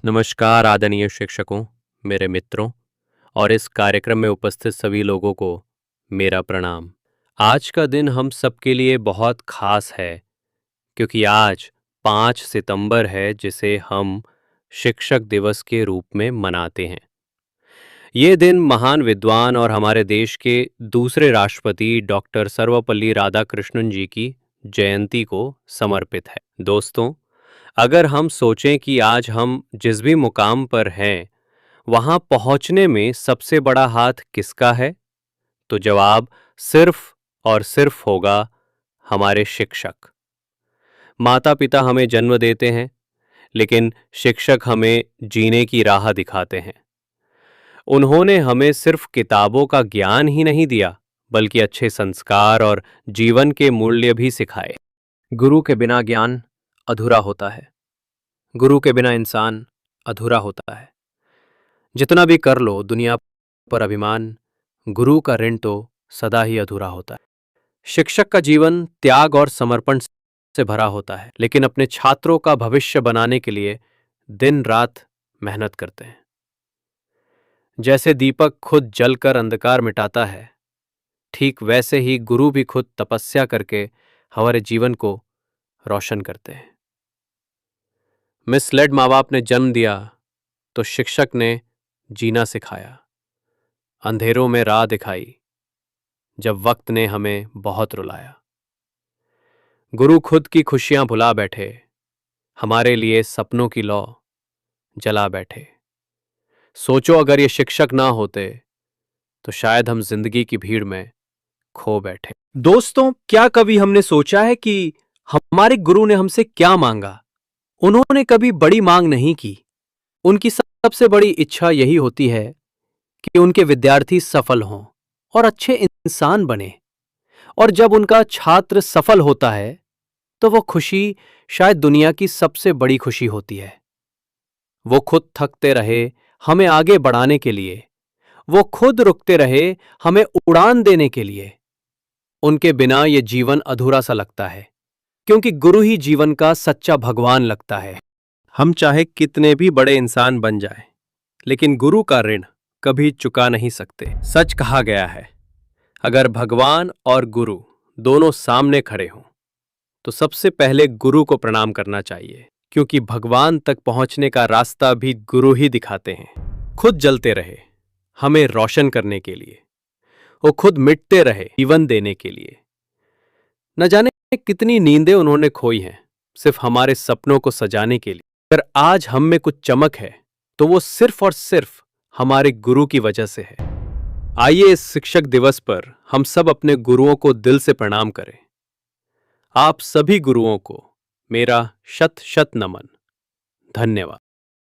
नमस्कार आदरणीय शिक्षकों, मेरे मित्रों और इस कार्यक्रम में उपस्थित सभी लोगों को मेरा प्रणाम। आज का दिन हम सबके लिए बहुत खास है क्योंकि आज 5 सितंबर है जिसे हम शिक्षक दिवस के रूप में मनाते हैं। ये दिन महान विद्वान और हमारे देश के दूसरे राष्ट्रपति डॉक्टर सर्वपल्ली राधाकृष्णन जी की जयंती को समर्पित है। दोस्तों, अगर हम सोचें कि आज हम जिस भी मुकाम पर हैं, वहां पहुंचने में सबसे बड़ा हाथ किसका है? तो जवाब सिर्फ और सिर्फ होगा हमारे शिक्षक। माता पिता हमें जन्म देते हैं, लेकिन शिक्षक हमें जीने की राह दिखाते हैं। उन्होंने हमें सिर्फ किताबों का ज्ञान ही नहीं दिया, बल्कि अच्छे संस्कार और जीवन के मूल्य भी सिखाए। गुरु के बिना ज्ञान अधूरा होता है। गुरु के बिना इंसान अधूरा होता है। जितना भी कर लो दुनिया पर अभिमान, गुरु का ऋण तो सदा ही अधूरा होता है। शिक्षक का जीवन त्याग और समर्पण से भरा होता है, लेकिन अपने छात्रों का भविष्य बनाने के लिए दिन रात मेहनत करते हैं। जैसे दीपक खुद जलकर अंधकार मिटाता है, ठीक वैसे ही गुरु भी खुद तपस्या करके हमारे जीवन को रोशन करते हैं। मिसलेड माँ बाप ने जन्म दिया तो शिक्षक ने जीना सिखाया। अंधेरों में राह दिखाई जब वक्त ने हमें बहुत रुलाया। गुरु खुद की खुशियां भुला बैठे, हमारे लिए सपनों की लौ जला बैठे। सोचो अगर ये शिक्षक ना होते तो शायद हम जिंदगी की भीड़ में खो बैठे। दोस्तों, क्या कभी हमने सोचा है कि हमारे गुरु ने हमसे क्या मांगा? उन्होंने कभी बड़ी मांग नहीं की। उनकी सबसे बड़ी इच्छा यही होती है कि उनके विद्यार्थी सफल हों और अच्छे इंसान बने। और जब उनका छात्र सफल होता है तो वो खुशी शायद दुनिया की सबसे बड़ी खुशी होती है। वो खुद थकते रहे हमें आगे बढ़ाने के लिए, वो खुद रुकते रहे हमें उड़ान देने के लिए। उनके बिना ये जीवन अधूरा सा लगता है, क्योंकि गुरु ही जीवन का सच्चा भगवान लगता है। हम चाहे कितने भी बड़े इंसान बन जाएं, लेकिन गुरु का ऋण कभी चुका नहीं सकते। सच कहा गया है, अगर भगवान और गुरु दोनों सामने खड़े हों तो सबसे पहले गुरु को प्रणाम करना चाहिए, क्योंकि भगवान तक पहुंचने का रास्ता भी गुरु ही दिखाते हैं। खुद जलते रहे हमें रोशन करने के लिए, वो खुद मिटते रहे जीवन देने के लिए। न जाने कितनी नींदें उन्होंने खोई हैं सिर्फ हमारे सपनों को सजाने के लिए। अगर आज हम में कुछ चमक है तो वो सिर्फ और सिर्फ हमारे गुरु की वजह से है। आइए इस शिक्षक दिवस पर हम सब अपने गुरुओं को दिल से प्रणाम करें। आप सभी गुरुओं को मेरा शत शत नमन। धन्यवाद।